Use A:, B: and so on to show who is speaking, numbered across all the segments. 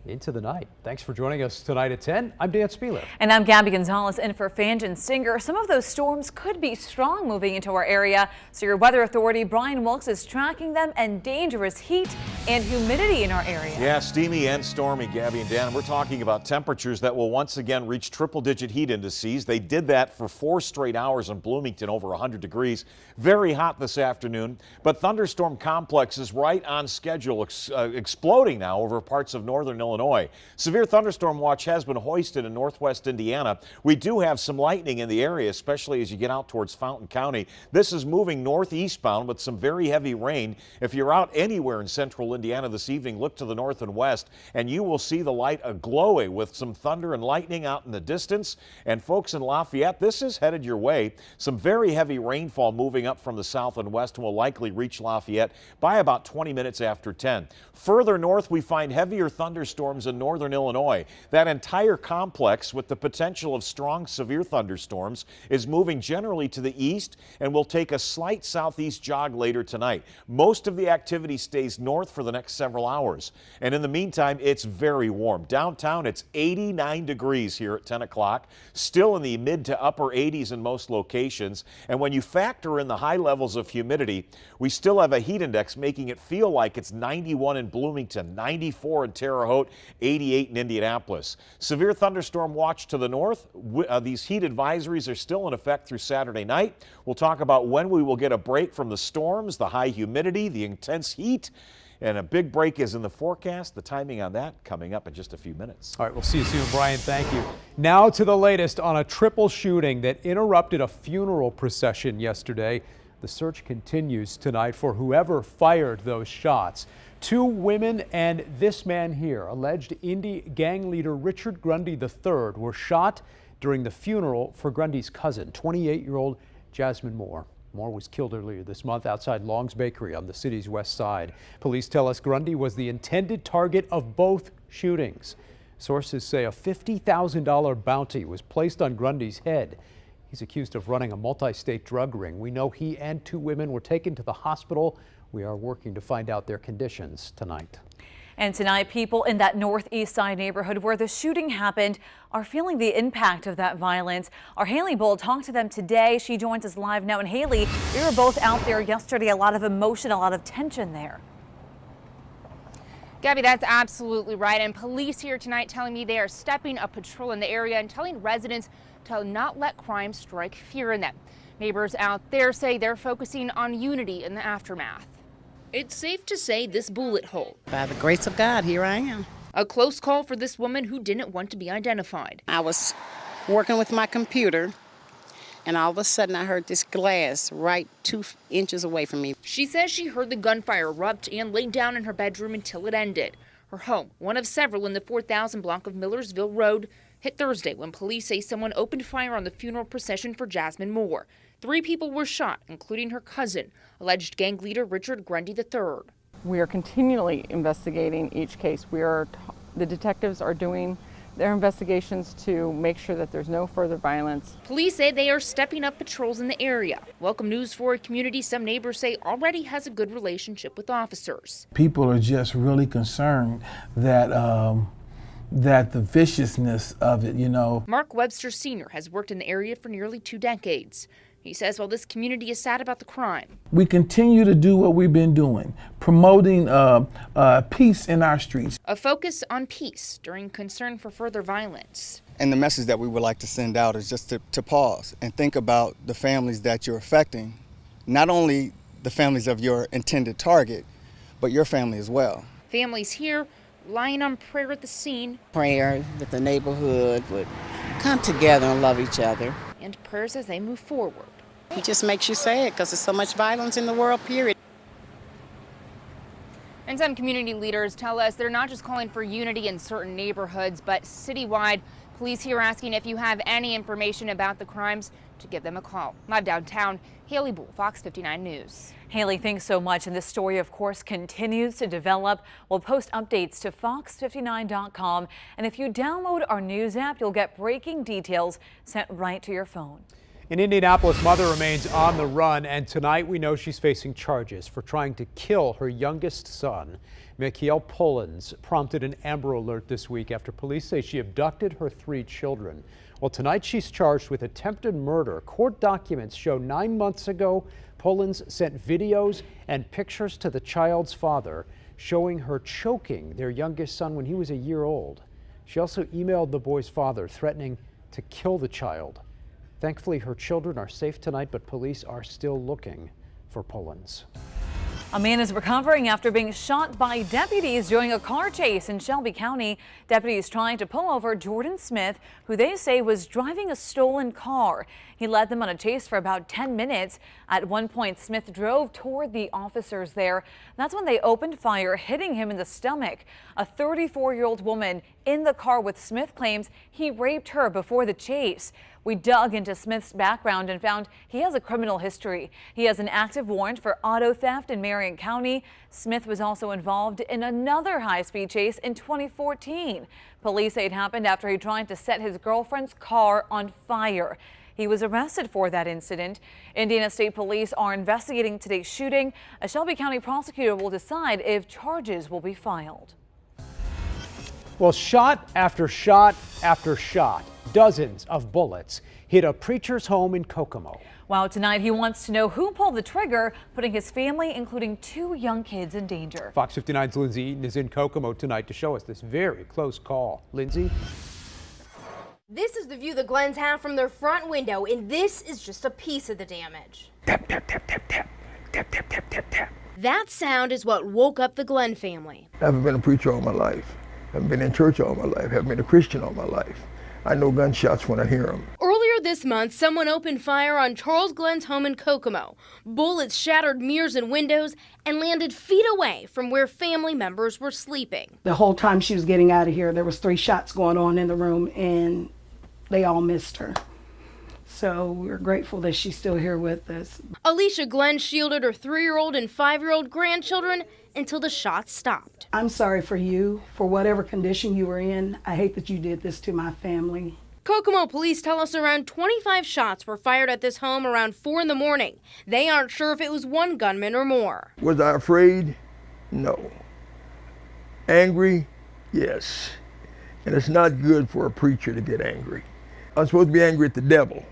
A: into the night. Thanks for joining us tonight at 10. I'm Dan Spieler.
B: And I'm Gabby Gonzalez in for Fangen Singer. Some of those storms could be strong moving into our area, so your weather authority Brian Wilkes is tracking them, and dangerous heat and humidity in our area.
C: Yeah, steamy and stormy, Gabby and Dan. We're talking about temperatures that will once again reach triple-digit heat indices. They did that for 4 straight hours in Bloomington, over 100 degrees. Very hot this afternoon, but thunderstorm complex is right on schedule, exploding now over parts of northern Illinois. Severe thunderstorm watch has been hoisted in northwest Indiana. We do have some lightning in the area, especially as you get out towards Fountain County. This is moving northeastbound with some very heavy rain. If you're out anywhere in central Indiana this evening, look to the north and west, and you will see the light aglow with some thunder and lightning out in the distance. And folks in Lafayette, this is headed your way. Some very heavy rainfall moving up from the south and west and will likely reach Lafayette by about 20 minutes after 10. Further north, we find heavier thunderstorms in northern Illinois. That entire complex, with the potential of strong, severe thunderstorms, is moving generally to the east and will take a slight southeast jog later tonight. Most of the activity stays north for the next several hours. And in the meantime, it's very warm. Downtown, it's 89 degrees here at 10 o'clock, still in the mid to upper 80s in most locations. And when you factor in the high levels of humidity, we still have a heat index making it feel like it's 91 in Bloomington, 94 in Terre Haute, 88 in Indianapolis. Severe thunderstorm watch to the north. These heat advisories are still in effect through Saturday night. We'll talk about when we will get a break from the storms, the high humidity, the intense heat. And a big break is in the forecast. The timing on that coming up in just a few minutes.
A: All right, we'll see you soon, Brian. Thank you. Now to the latest on a triple shooting that interrupted a funeral procession yesterday. The search continues tonight for whoever fired those shots. 2 women and this man here, alleged Indy gang leader Richard Grundy III, were shot during the funeral for Grundy's cousin, 28-year-old Jasmine Moore. Moore was killed earlier this month outside Long's Bakery on the city's west side. Police tell us Grundy was the intended target of both shootings. Sources say a $50,000 bounty was placed on Grundy's head. He's accused of running a multi-state drug ring. We know he and 2 women were taken to the hospital. We are working to find out their conditions tonight.
B: And tonight, people in that northeast side neighborhood where the shooting happened are feeling the impact of that violence. Our Haley Bull talked to them today. She joins us live now. And Haley, we were both out there yesterday. A lot of emotion, a lot of tension there.
D: Gabby, that's absolutely right. And police here tonight telling me they are stepping up patrol in the area and telling residents to not let crime strike fear in them. Neighbors out there say they're focusing on unity in the aftermath. It's safe to say this bullet hole.
E: By the grace of God, here I am.
D: A close call for this woman who didn't want to be identified.
E: I was working with my computer, and all of a sudden I heard this glass right 2 inches away from me.
D: She says she heard the gunfire erupt and laid down in her bedroom until it ended. Her home, one of several in the 4,000 block of Millersville Road, hit Thursday when police say someone opened fire on the funeral procession for Jasmine Moore. 3 people were shot, including her cousin, alleged gang leader Richard Grundy III.
F: We are continually investigating each case. The detectives are doing their investigations to make sure that there's no further violence.
D: Police say they are stepping up patrols in the area. Welcome news for a community some neighbors say already has a good relationship with officers.
G: People are just really concerned that the viciousness of it,
D: Mark Webster Sr. has worked in the area for nearly 2 decades. He says while this community is sad about the crime,
G: we continue to do what we've been doing, promoting peace in our streets.
D: A focus on peace during concern for further violence.
H: And the message that we would like to send out is just to pause and think about the families that you're affecting, not only the families of your intended target, but your family as well.
D: Families here relying on prayer at the scene.
E: Prayer that the neighborhood would come together and love each other.
D: And prayers as they move forward.
E: It just makes you sad because there's so much violence in the world, period.
D: And some community leaders tell us they're not just calling for unity in certain neighborhoods, but citywide. Police here asking if you have any information about the crimes to give them a call. Live downtown, Haley Bull, Fox 59 News.
B: Haley, thanks so much. And this story, of course, continues to develop. We'll post updates to fox59.com. And if you download our news app, you'll get breaking details sent right to your phone.
A: An Indianapolis mother remains on the run, and tonight we know she's facing charges for trying to kill her youngest son. Michael Pullins prompted an Amber Alert this week after police say she abducted her 3 children. Well, tonight she's charged with attempted murder. Court documents show 9 months ago, Pullins sent videos and pictures to the child's father showing her choking their youngest son when he was a year old. She also emailed the boy's father threatening to kill the child. Thankfully, her children are safe tonight, but police are still looking for Pullins.
B: A man is recovering after being shot by deputies during a car chase in Shelby County. Deputies trying to pull over Jordan Smith, who they say was driving a stolen car. He led them on a chase for about 10 minutes. At one point, Smith drove toward the officers there. That's when they opened fire, hitting him in the stomach. A 34-year-old woman in the car with Smith claims he raped her before the chase. We dug into Smith's background and found he has a criminal history. He has an active warrant for auto theft in Marion County. Smith was also involved in another high-speed chase in 2014. Police say it happened after he tried to set his girlfriend's car on fire. He was arrested for that incident. Indiana State Police are investigating today's shooting. A Shelby County prosecutor will decide if charges will be filed.
A: Well, shot after shot after shot, dozens of bullets hit a preacher's home in Kokomo.
B: Wow, tonight he wants to know who pulled the trigger, putting his family, including 2 young kids, in danger.
A: Fox 59's Lindsay Eaton is in Kokomo tonight to show us this very close call. Lindsay?
I: This is the view the Glens have from their front window, and this is just a piece of the damage.
G: Tap, tap, tap, tap, tap. Tap, tap, tap, tap, tap.
I: That sound is what woke up the Glenn family.
J: I haven't been a preacher all my life. I haven't been in church all my life. I haven't been a Christian all my life. I know gunshots when I hear them.
I: Earlier this month, someone opened fire on Charles Glenn's home in Kokomo. Bullets shattered mirrors and windows and landed feet away from where family members were sleeping.
K: The whole time she was getting out of here, there was 3 shots going on in the room, and they all missed her. So we're grateful that she's still here with us.
I: Alicia Glenn shielded her 3-year-old and 5-year-old grandchildren until the shots stopped.
K: I'm sorry for you, for whatever condition you were in. I hate that you did this to my family.
I: Kokomo police tell us around 25 shots were fired at this home around 4 in the morning. They aren't sure if it was one gunman or more.
J: Was I afraid? No. Angry? Yes. And it's not good for a preacher to get angry. I'm supposed to be angry at the devil.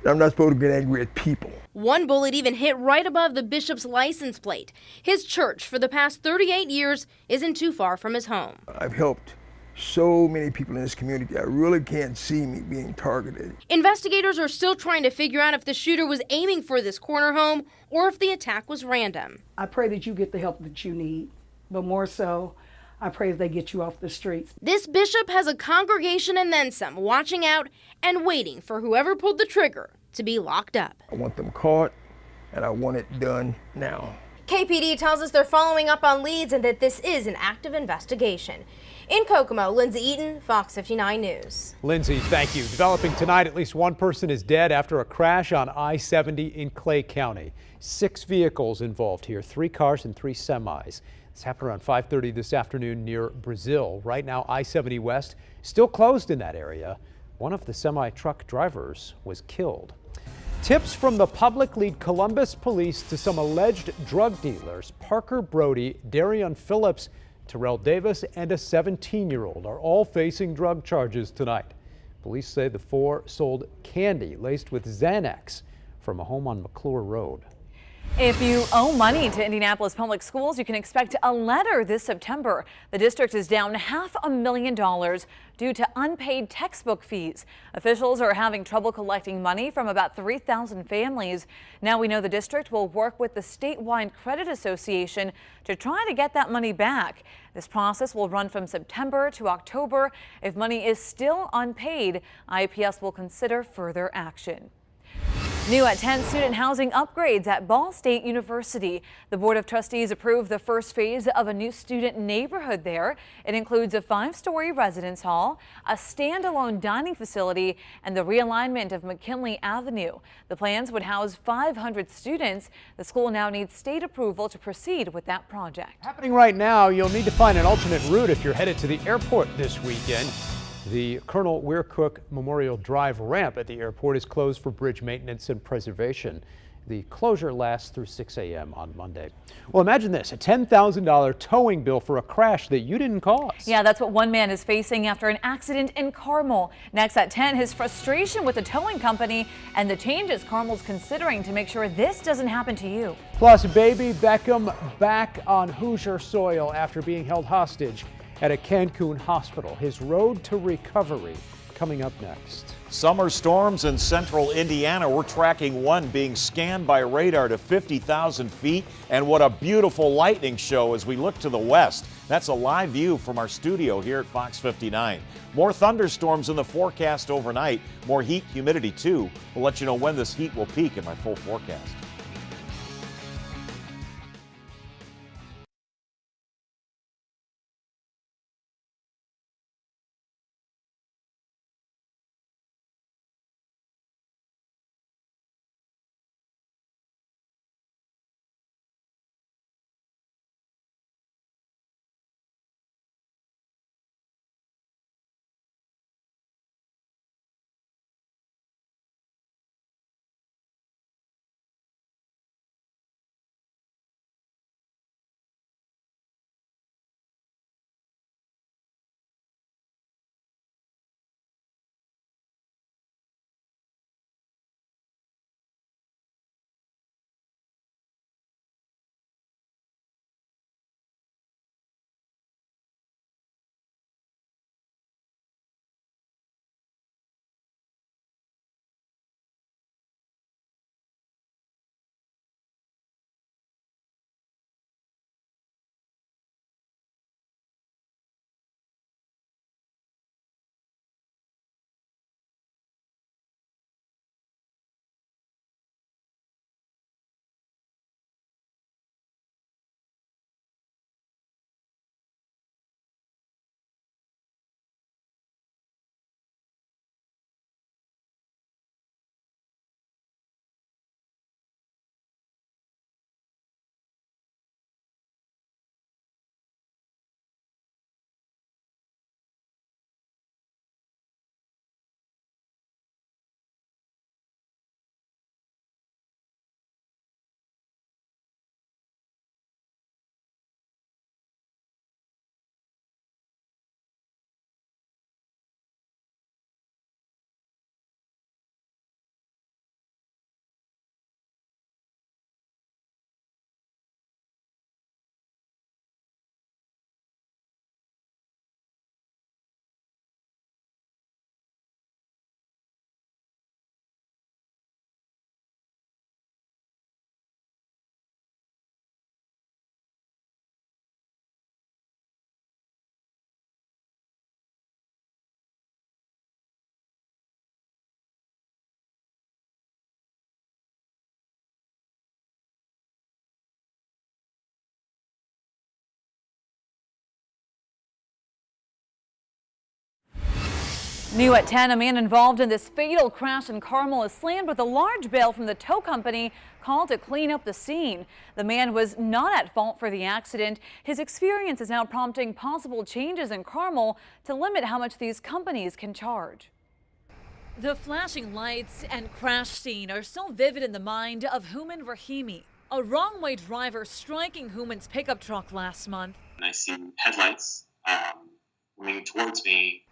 J: I'm not supposed to get angry at people.
I: One bullet even hit right above the bishop's license plate. His church for the past 38 years isn't too far from his home.
J: I've helped so many people in this community. I really can't see me being targeted.
I: Investigators are still trying to figure out if the shooter was aiming for this corner home or if the attack was random.
K: I pray that you get the help that you need, but more so, I pray that they get you off the streets.
I: This bishop has a congregation and then some watching out and waiting for whoever pulled the trigger to be locked up.
J: I want them caught, and I want it done now.
I: KPD tells us they're following up on leads and that this is an active investigation. In Kokomo, Lindsay Eaton, Fox 59 News.
A: Lindsay, thank you. Developing tonight, at least 1 person is dead after a crash on I-70 in Clay County. 6 vehicles involved here, 3 cars and 3 semis. This happened around 5:30 this afternoon near Brazil. Right now, I-70 West still closed in that area. One of the semi-truck drivers was killed. Tips from the public lead Columbus police to some alleged drug dealers. Parker Brody, Darion Phillips, Terrell Davis, and a 17-year-old are all facing drug charges tonight. Police say the 4 sold candy laced with Xanax from a home on McClure Road.
B: If you owe money to Indianapolis Public Schools, you can expect a letter this September. The district is down $500,000 due to unpaid textbook fees. Officials are having trouble collecting money from about 3,000 families. Now we know the district will work with the statewide credit association to try to get that money back. This process will run from September to October. If money is still unpaid, IPS will consider further action. New at 10, student housing upgrades at Ball State University. The Board of Trustees approved the first phase of a new student neighborhood there. It includes a 5-story residence hall, a standalone dining facility, and the realignment of McKinley Avenue. The plans would house 500 students. The school now needs state approval to proceed with that project.
A: Happening right now, you'll need to find an alternate route if you're headed to the airport this weekend. The Colonel Weir Cook Memorial Drive ramp at the airport is closed for bridge maintenance and preservation. The closure lasts through 6 a.m. on Monday. Well, imagine this, a $10,000 towing bill for a crash that you didn't cause.
B: Yeah, that's what one man is facing after an accident in Carmel. Next at 10, his frustration with the towing company and the changes Carmel's considering to make sure this doesn't happen to you.
A: Plus, baby Beckham back on Hoosier soil after being held hostage at a Cancun hospital. His road to recovery coming up next.
C: Summer storms in central Indiana. We're tracking one being scanned by radar to 50,000 feet. And what a beautiful lightning show as we look to the west. That's a live view from our studio here at Fox 59. More thunderstorms in the forecast overnight. More heat, humidity too. We'll let you know when this heat will peak in my full forecast.
B: New at 10, a man involved in this fatal crash in Carmel is slammed with a large bill from the tow company called to clean up the scene. The man was not at fault for the accident. His experience is now prompting possible changes in Carmel to limit how much these companies can charge. The flashing lights and crash scene are still vivid in the mind of Human Rahimi, a wrong-way driver striking Human's pickup truck last month.
L: And I see headlights coming towards me.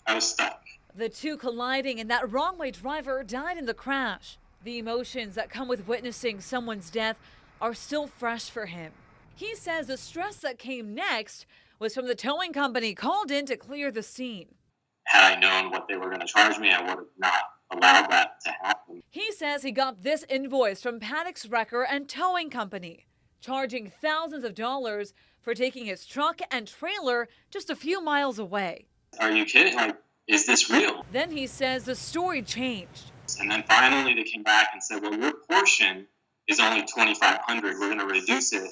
L: I was stuck.
B: The two colliding and that wrong-way driver died in the crash. The emotions that come with witnessing someone's death are still fresh for him. He says the stress that came next was from the towing company called in to clear the scene.
L: Had I known what they were going to charge me, I would have not allowed that to happen.
B: He says he got this invoice from Paddock's Wrecker and Towing Company, charging thousands of dollars for taking his truck and trailer just a few miles away.
L: Are you kidding? Like, is this real?
B: Then he says the story changed.
L: And then finally they came back and said, well, your portion is only $2,500. We're going to reduce it.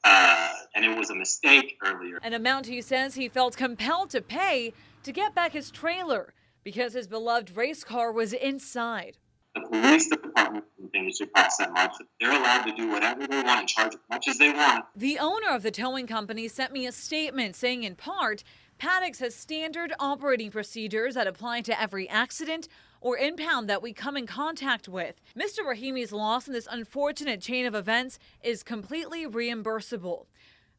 L: And it was a mistake earlier.
B: An amount he says he felt compelled to pay to get back his trailer because his beloved race car was inside.
L: The police department didn't think it should cost that much. They're allowed to do whatever they want and charge as much as they want.
B: The owner of the towing company sent me a statement saying in part, Paddock has standard operating procedures that apply to every accident or impound that we come in contact with. Mr. Rahimi's loss in this unfortunate chain of events is completely reimbursable.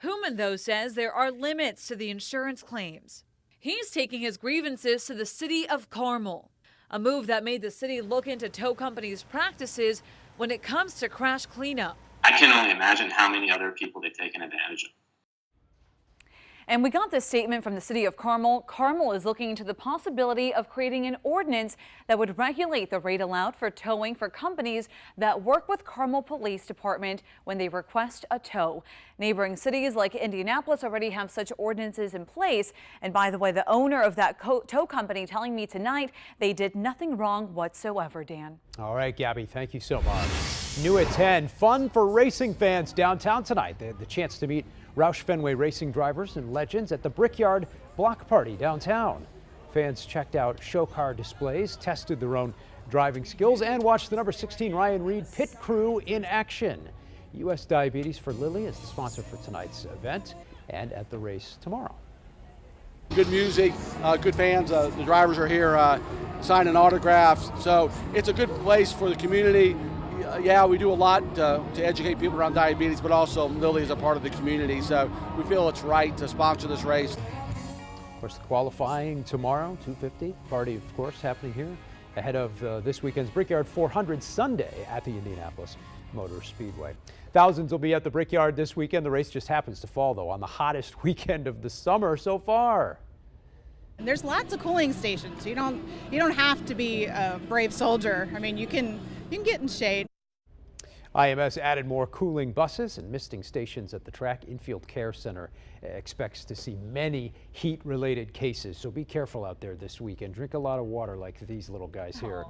B: Hooman, though, says there are limits to the insurance claims. He's taking his grievances to the city of Carmel, a move that made the city look into tow companies' practices when it comes to crash cleanup.
L: I can only imagine how many other people they've taken advantage of.
B: And we got this statement from the city of Carmel. Carmel is looking into the possibility of creating an ordinance that would regulate the rate allowed for towing for companies that work with Carmel Police Department when they request a tow. Neighboring cities like Indianapolis already have such ordinances in place. And by the way, the owner of that tow company telling me tonight they did nothing wrong whatsoever, Dan.
A: All right, Gabby, thank you so much. New at 10, fun for racing fans downtown tonight. They had the chance to meet Roush Fenway racing drivers and legends at the Brickyard Block Party downtown. Fans checked out show car displays, tested their own driving skills, and watched the number 16 Ryan Reed pit crew in action. U.S. Diabetes for Lilly is the sponsor for tonight's event and at the race tomorrow.
M: Good music, good fans. The drivers are here signing autographs, so it's a good place for the community. Yeah, we do a lot to educate people around diabetes, but also Lilly is a part of the community, so we feel it's right to sponsor this race.
A: Of course, the qualifying tomorrow, 250. Party, of course, happening here ahead of this weekend's Brickyard 400 Sunday at the Indianapolis Motor Speedway. Thousands will be at the Brickyard this weekend. The race just happens to fall, though, on the hottest weekend of the summer so far.
N: There's lots of cooling stations. You don't have to be a brave soldier. I mean, you can get in shade.
A: IMS added more cooling buses and misting stations at the track. Infield Care Center expects to see many heat-related cases, so be careful out there this weekend. Drink a lot of water like these little guys here.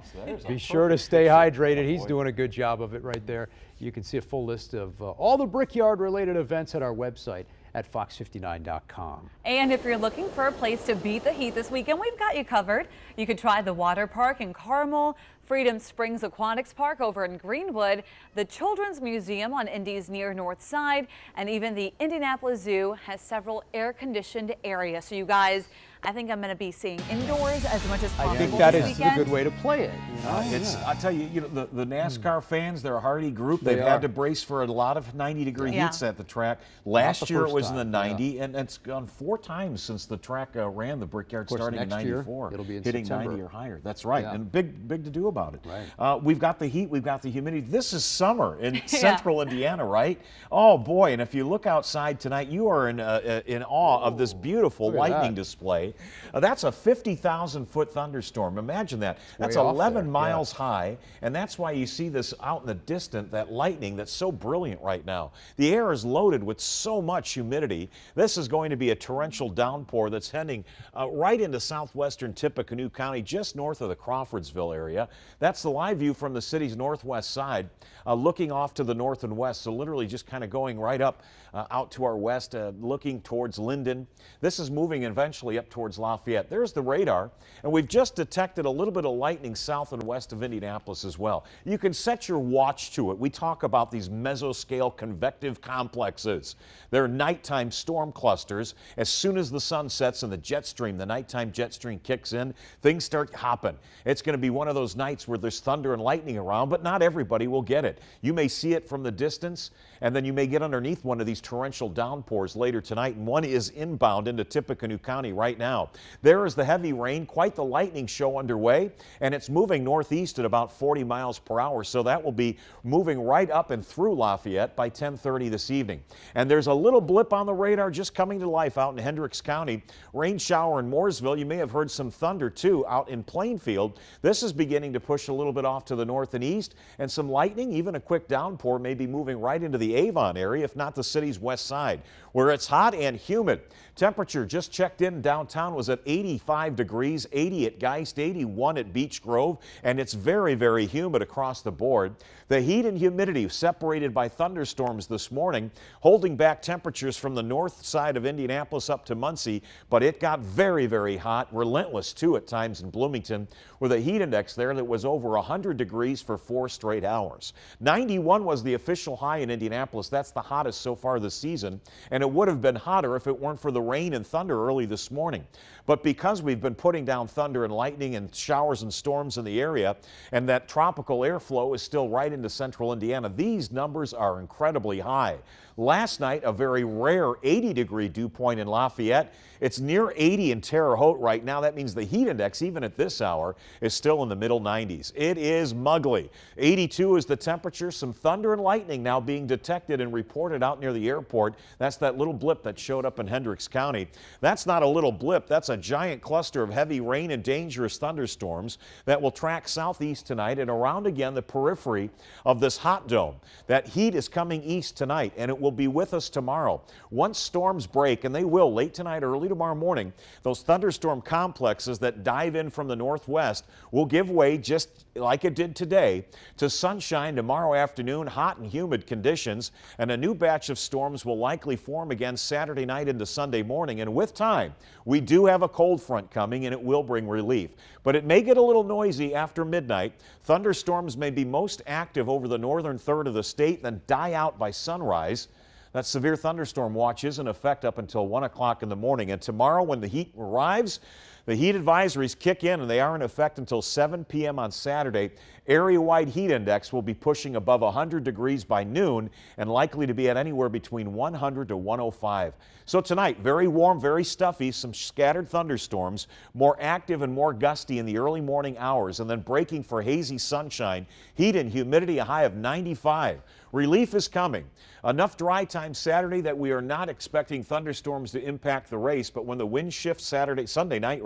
A: Be sure to stay hydrated. He's doing a good job of it right there. You can see a full list of all the Brickyard-related events at our website at fox59.com.
B: And if you're looking for a place to beat the heat this weekend, we've got you covered. You could try the water park in Carmel, Freedom Springs Aquatics Park over in Greenwood, the Children's Museum on Indy's near North Side, and even the Indianapolis Zoo has several air-conditioned areas. So you guys, I think I'm going to be seeing indoors as much as possible.
A: I think that
B: this
A: is
B: weekend.
A: a good way to play it.
C: I tell you, the NASCAR fans, they're a hardy group. They've had to brace for a lot of 90-degree heats at the track. Last year it was in the 90, and it's gone 4 times since the track ran the Brickyard starting in 94.
A: It'll be in
C: hitting
A: September.
C: 90 or higher. That's right, and big to do about it.
A: Right.
C: We've got the heat, we've got the humidity. This is summer in central Indiana, right? Oh boy, and if you look outside tonight, you are in awe of this beautiful lightning display. That's a 50,000-foot thunderstorm. Imagine that. That's 11 miles high, and that's why you see this out in the distance, that lightning that's so brilliant right now. The air is loaded with so much humidity. This is going to be a torrential downpour that's heading right into southwestern Tippecanoe County, just north of the Crawfordsville area. That's the live view from the city's northwest side, looking off to the north and west, so literally just kind of going right up out to our west, looking towards Linden. This is moving eventually up towards Lafayette. There's the radar, and we've just detected a little bit of lightning south and west of Indianapolis as well. You can set your watch to it. We talk about these mesoscale convective complexes. They're nighttime storm clusters. As soon as the sun sets and the jet stream, the nighttime jet stream kicks in, things start hopping. It's going to be one of those nights where there's thunder and lightning around, but not everybody will get it. You may see it from the distance, and then you may get underneath one of these torrential downpours later tonight, and one is inbound into Tippecanoe County right now. There is the heavy rain, quite the lightning show underway, and it's moving northeast at about 40 miles per hour, so that will be moving right up and through Lafayette by 10:30 this evening. And there's a little blip on the radar just coming to life out in Hendricks County. Rain shower in Mooresville. You may have heard some thunder too out in Plainfield. This is beginning to push a little bit off to the north and east, and some lightning, even a quick downpour, may be moving right into the Avon area, if not the city's west side, where it's hot and humid. Temperature just checked in downtown was at 85 degrees, 80 at Geist, 81 at Beech Grove, and it's very, very humid across the board. The heat and humidity separated by thunderstorms this morning, holding back temperatures from the north side of Indianapolis up to Muncie, but it got very, very hot, relentless too at times in Bloomington, with a heat index there that was was over 100 degrees for 4 straight hours. 91 was the official high in Indianapolis. That's the hottest so far this season, and it would have been hotter if it weren't for the rain and thunder early this morning. But because we've been putting down thunder and lightning and showers and storms in the area, and that tropical airflow is still right into central Indiana, these numbers are incredibly high. Last night, a very rare 80-degree dew point in Lafayette. It's near 80 in Terre Haute right now. That means the heat index, even at this hour, is still in the middle 90s. It is mugly. 82 is the temperature. Some thunder and lightning now being detected and reported out near the airport. That's that little blip that showed up in Hendricks County. That's not a little blip. That's a giant cluster of heavy rain and dangerous thunderstorms that will track southeast tonight and around again the periphery of this hot dome. That heat is coming east tonight, and it will be with us tomorrow. Once storms break, and they will late tonight, early tomorrow morning, those thunderstorm complexes that dive in from the northwest will give way, just like it did today, to sunshine tomorrow afternoon, hot and humid conditions, and a new batch of storms will likely form again Saturday night into Sunday morning. And with time, we do have a cold front coming, and it will bring relief. But it may get a little noisy after midnight. Thunderstorms may be most active over the northern third of the state, then die out by sunrise. That severe thunderstorm watch is in effect up until 1 o'clock in the morning. And tomorrow, when the heat arrives, the heat advisories kick in, and they are in effect until 7 p.m. on Saturday. Area-wide heat index will be pushing above 100 degrees by noon and likely to be at anywhere between 100 to 105. So tonight, very warm, very stuffy, some scattered thunderstorms, more active and more gusty in the early morning hours, and then breaking for hazy sunshine, heat and humidity, a high of 95. Relief is coming. Enough dry time Saturday that we are not expecting thunderstorms to impact the race, but when the wind shifts Sunday night,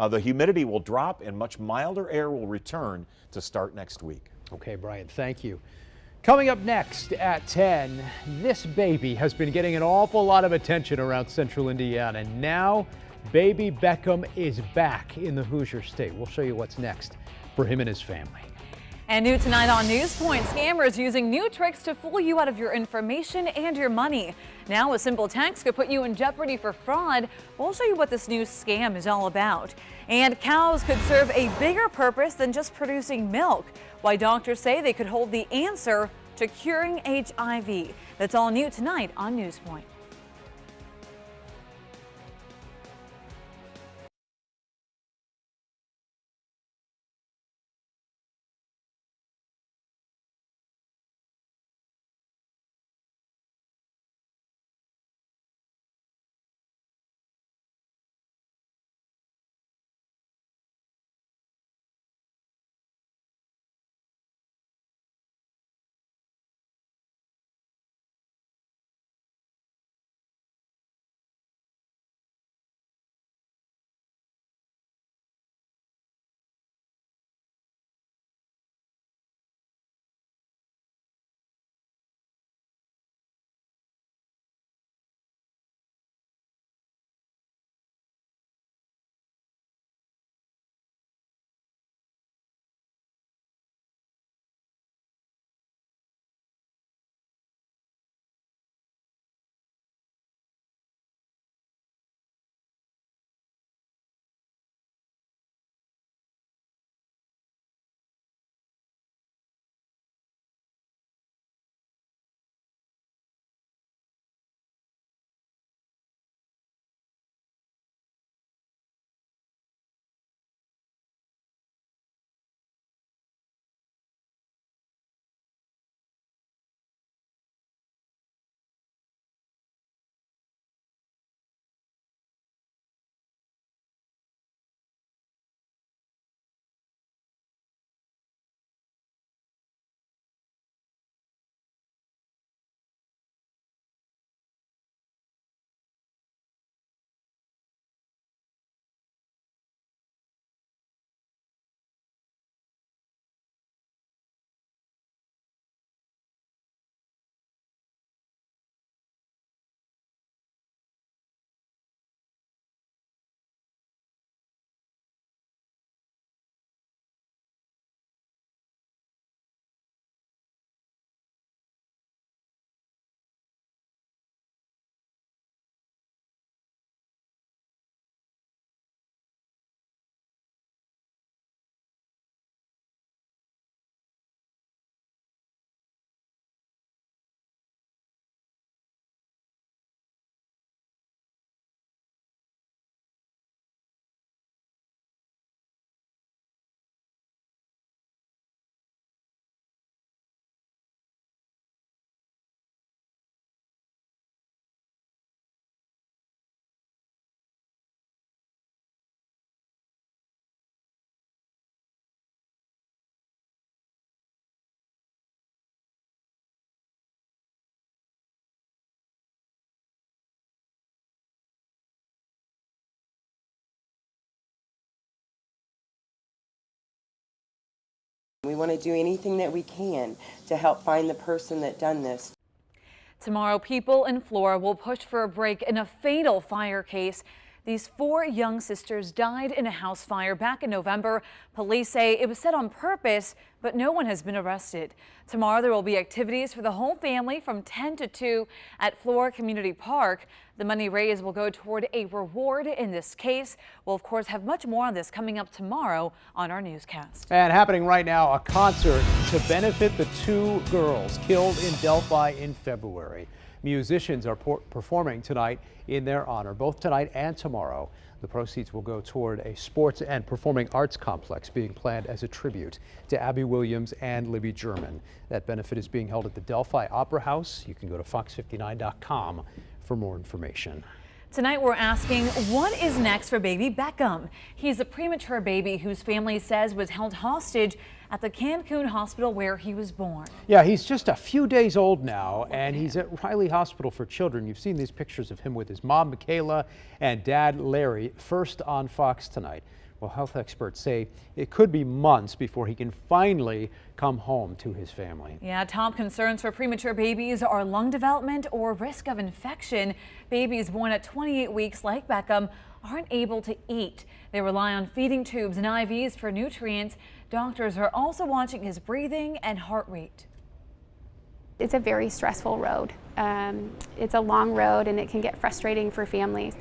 C: the humidity will drop and much milder air will return to start next week.
A: Okay, Brian, thank you. Coming up next at 10, this baby has been getting an awful lot of attention around central Indiana, and now baby Beckham is back in the Hoosier State. We'll show you what's next for him and his family.
B: And new tonight on NewsPoint, scammers using new tricks to fool you out of your information and your money. Now a simple text could put you in jeopardy for fraud. We'll show you what this new scam is all about. And cows could serve a bigger purpose than just producing milk. Why doctors say they could hold the answer to curing HIV. That's all new tonight on NewsPoint.
O: We want to do anything that we can to help find the person that done this.
B: Tomorrow, people in Flora will push for a break in a fatal fire case. These 4 young sisters died in a house fire back in November. Police say it was set on purpose, but no one has been arrested. Tomorrow, there will be activities for the whole family from 10 to 2 at Flora Community Park. The money raised will go toward a reward in this case. We'll, of course, have much more on this coming up tomorrow on our newscast.
A: And happening right now, a concert to benefit the 2 girls killed in Delphi in February. Musicians are performing tonight in their honor, both tonight and tomorrow. The proceeds will go toward a sports and performing arts complex being planned as a tribute to Abby Williams and Libby German. That benefit is being held at the Delphi Opera House. You can go to fox59.com for more information.
B: Tonight we're asking, what is next for baby Beckham? He's a premature baby whose family says was held hostage at the Cancun hospital where he was born.
A: Yeah, he's just a few days old now, and he's at Riley Hospital for Children. You've seen these pictures of him with his mom, Michaela, and dad, Larry, first on Fox tonight. Well, health experts say it could be months before he can finally come home to his family.
B: Yeah, top concerns for premature babies are lung development or risk of infection. Babies born at 28 weeks, like Beckham, aren't able to eat. They rely on feeding tubes and IVs for nutrients. Doctors are also watching his breathing and heart rate.
P: It's a very stressful road. It's a long road and it can get frustrating for families.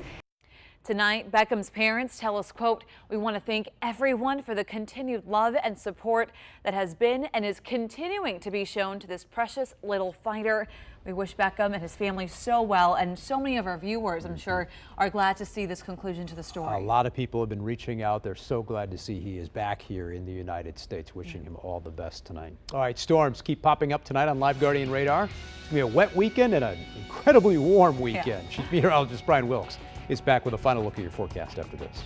B: Tonight, Beckham's parents tell us, quote, "We want to thank everyone for the continued love and support that has been and is continuing to be shown to this precious little fighter. We wish Beckham and his family so well, and so many of our viewers, I'm sure, are glad to see this conclusion to the story."
A: A lot of people have been reaching out. They're so glad to see he is back here in the United States. Wishing him all the best tonight. All right, storms keep popping up tonight on Live Guardian radar. It's going to be a wet weekend and an incredibly warm weekend. Chief Meteorologist Brian Wilkes is back with a final look at your forecast after this.